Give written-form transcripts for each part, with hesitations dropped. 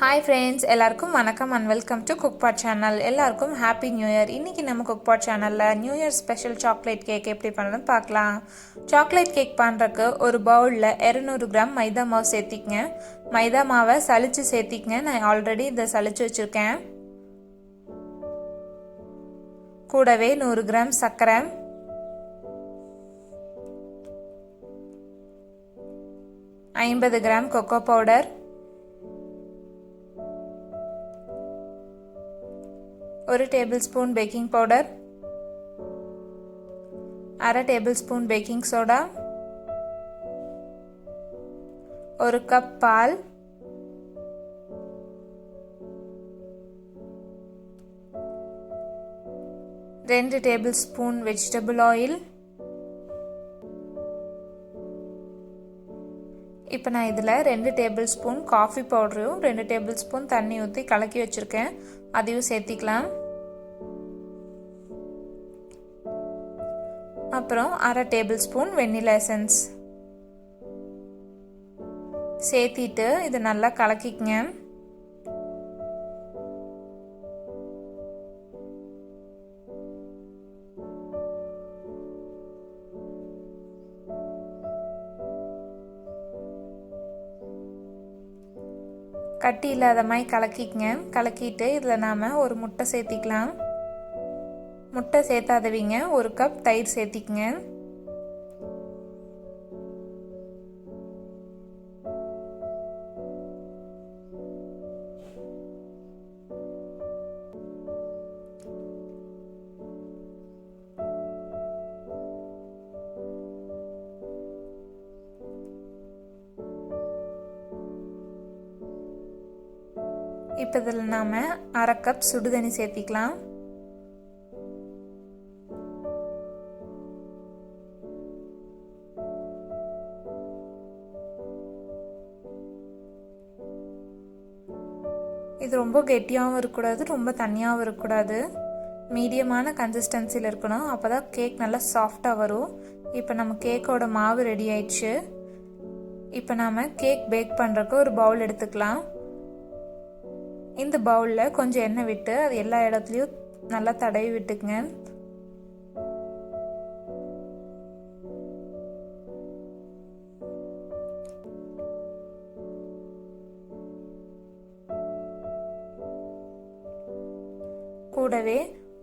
Hi friends, எல்லாருக்கும் வணக்கம் and welcome to CookPot channel. எல்லாருக்கும் happy new year. இன்னைக்கு நம்ம CookPot channelல new year special chocolate cake எப்படி பண்ணனும்னு பார்க்கலாம். chocolate cake பண்றதுக்கு ஒரு பவுல்ல 200 கிராம் மைதா மாவு சேர்த்திக்கங்க. மைதா மாவை சலிச்சு சேர்த்திக்கங்க. நான் ஆல்ரெடி இத சலிச்சு வச்சிருக்கேன். கூடவே 100 கிராம் சர்க்கரை, 50 கிராம் coco powder, ஒரு டேபிள்ஸ்பூன் பேக்கிங் பவுடர், அரை டேபிள்ஸ்பூன் பேக்கிங் சோடா, ஒரு கப் பால், ரெண்டு டேபிள்ஸ்பூன் வெஜிடபிள் ஆயில். இப்போ நான் இதில் 2 டேபிள்ஸ்பூன் காஃபி பவுடரும் 2 டேபிள்ஸ்பூன் தண்ணி ஊற்றி கலக்கி வச்சுருக்கேன், அதையும் சேர்த்திக்கலாம். அப்புறம் அரை டேபிள்ஸ்பூன் வெண்ணிலா எசன்ஸ் சேர்த்திட்டு இதை நல்லா கலக்கிக்கங்க. கட்டி இல்லாத மாதிரி கலக்கிக்கங்க. கலக்கிட்டு இதில் நாம் ஒரு முட்டை சேர்த்திக்கலாம். முட்டை சேர்த்தாதவீங்க ஒரு கப் தயிர் சேர்த்திக்கங்க. இப்போ இதில் நாம் அரை கப் சுடுதண்ணி சேர்த்திக்கலாம். இது ரொம்ப கெட்டியாகவும் இருக்கக்கூடாது, ரொம்ப தண்ணியாகவும் இருக்கக்கூடாது, மீடியமான கன்சிஸ்டன்சியில் இருக்கணும். அப்போ தான் கேக் நல்லா சாஃப்டாக வரும். இப்போ நம்ம கேக்கோட மாவு ரெடி ஆயிடுச்சு. இப்போ நாம் கேக் பேக் பண்ணுறதுக்கு ஒரு பவுல் எடுத்துக்கலாம். இந்த பவுலில் கொஞ்சம் எண்ணெய் விட்டு அது எல்லா இடத்துலையும் நல்லா தடவி விட்டுக்குங்க. கூடவே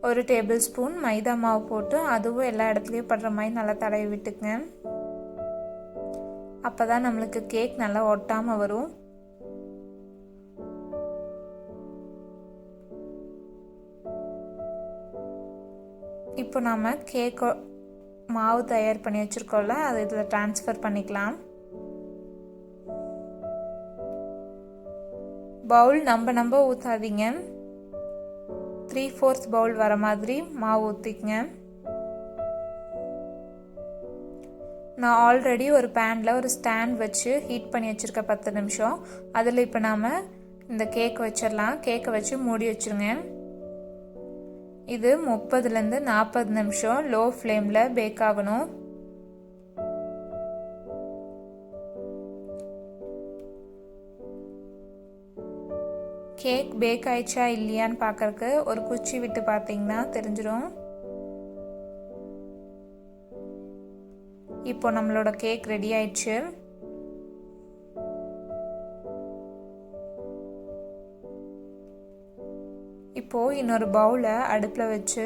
ஒரு டேபிள் ஸ்பூன் மைதா மாவு போட்டு அதுவும் எல்லா இடத்துலையும் படுற மாதிரி நல்லா தடவி விட்டுக்குங்க. அப்போ தான் நம்மளுக்கு கேக் நல்லா ஒட்டாமல் வரும். இப்போ நாம் கேக் மாவு தயார் பண்ணி வச்சுருக்கோம்ல, அதை இதில் ட்ரான்ஸ்ஃபர் பண்ணிக்கலாம். பவுல் நம்ப ஊற்றாதீங்க, 3/4 பவுல் வர மாதிரி மாவு ஊற்றிக்கங்க. நான் ஆல்ரெடி ஒரு பேனில் ஒரு ஸ்டாண்ட் வச்சு ஹீட் பண்ணி வச்சுருக்கேன் 10 நிமிஷம். அதில் இப்போ நாம் இந்த கேக் வச்சிடலாம். கேக்கை வச்சு மூடி வச்சுருங்க. இது 30லேருந்து 40 நிமிஷம் லோ ஃப்ளேமில் பேக் ஆகணும். கேக் பேக் ஆயிடுச்சா இல்லையான்னு பார்க்கறக்கு ஒரு குச்சி விட்டு பார்த்தீங்கன்னா தெரிஞ்சிடும். இப்போ நம்மளோட கேக் ரெடி ஆயிடுச்சு. இப்போது இன்னொரு பவுலை அடுப்பில் வச்சு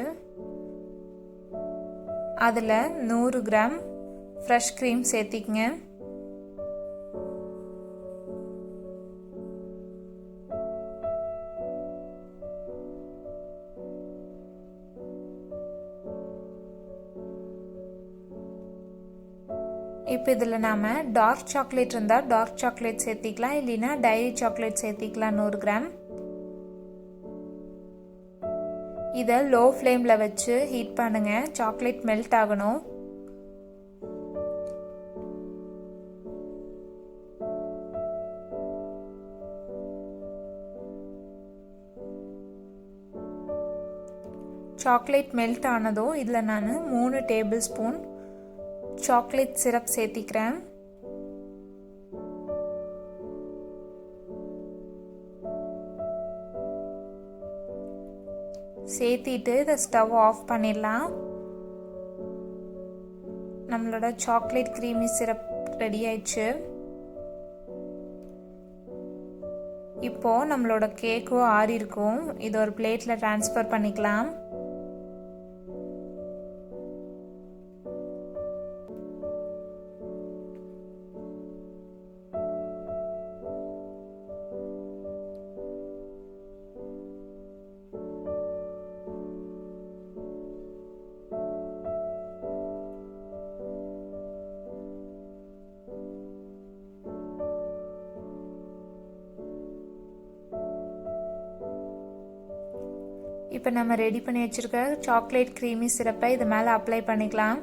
அதில் 100 கிராம் ஃப்ரெஷ் க்ரீம் சேர்த்திக்கங்க. இப்போ இதில் நாம் டார்க் சாக்லேட் இருந்தால் டார்க் சாக்லேட் சேர்த்திக்கலாம், இல்லைன்னா டைரி சாக்லேட் சேர்த்திக்கலாம் 100 கிராம். இதை லோ ஃப்ளேமில் வச்சு ஹீட் பண்ணுங்க. சாக்லேட் மெல்ட் ஆகணும். சாக்லேட் மெல்ட் ஆனதும் இதில் நான் 3 டேபிள் ஸ்பூன் சாக்லேட் சிரப் சேர்த்திக்கிறேன். சேர்த்திட்டு இதை ஸ்டவ் ஆஃப் பண்ணிடலாம். நம்மளோட சாக்லேட் க்ரீமி சிரப் ரெடி ஆயிடுச்சு. இப்போது நம்மளோட கேக்கும் ஆறி இருக்கும். இது ஒரு பிளேட்டில் ட்ரான்ஸ்ஃபர் பண்ணிக்கலாம். இப்போ நம்ம ரெடி பண்ணி வச்சுருக்க சாக்லேட் க்ரீமி சிரப்பை இது மேலே அப்ளை பண்ணிக்கலாம்.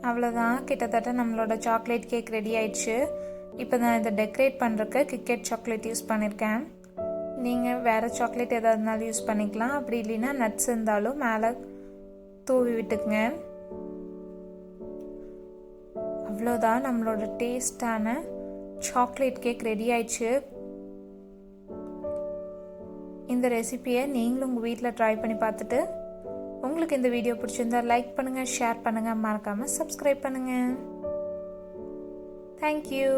அவ்வளோதான், கிட்டத்தட்ட நம்மளோட சாக்லேட் கேக் ரெடி ஆயிடுச்சு. இப்போ நான் இதை டெக்கரேட் பண்ணுறக்கு கிட்கேட் சாக்லேட் யூஸ் பண்ணியிருக்கேன். நீங்கள் வேறு சாக்லேட் எதாவது இருந்தாலும் யூஸ் பண்ணிக்கலாம். அப்படி இல்லைன்னா நட்ஸ் இருந்தாலும் மேலே தூவி விட்டுக்குங்க. அவ்வளோதான், நம்மளோட டேஸ்டான சாக்லேட் கேக் ரெடி ஆயிடுச்சு. இந்த ரெசிபியை நீங்களும் உங்கள் வீட்டில் ட்ரை பண்ணி பார்த்துட்டு உங்களுக்கு இந்த வீடியோ பிடிச்சிருந்தா லைக் பண்ணுங்கள், ஷேர் பண்ணுங்கள், மறக்காமல் சப்ஸ்கிரைப் பண்ணுங்கள். தேங்க்யூ.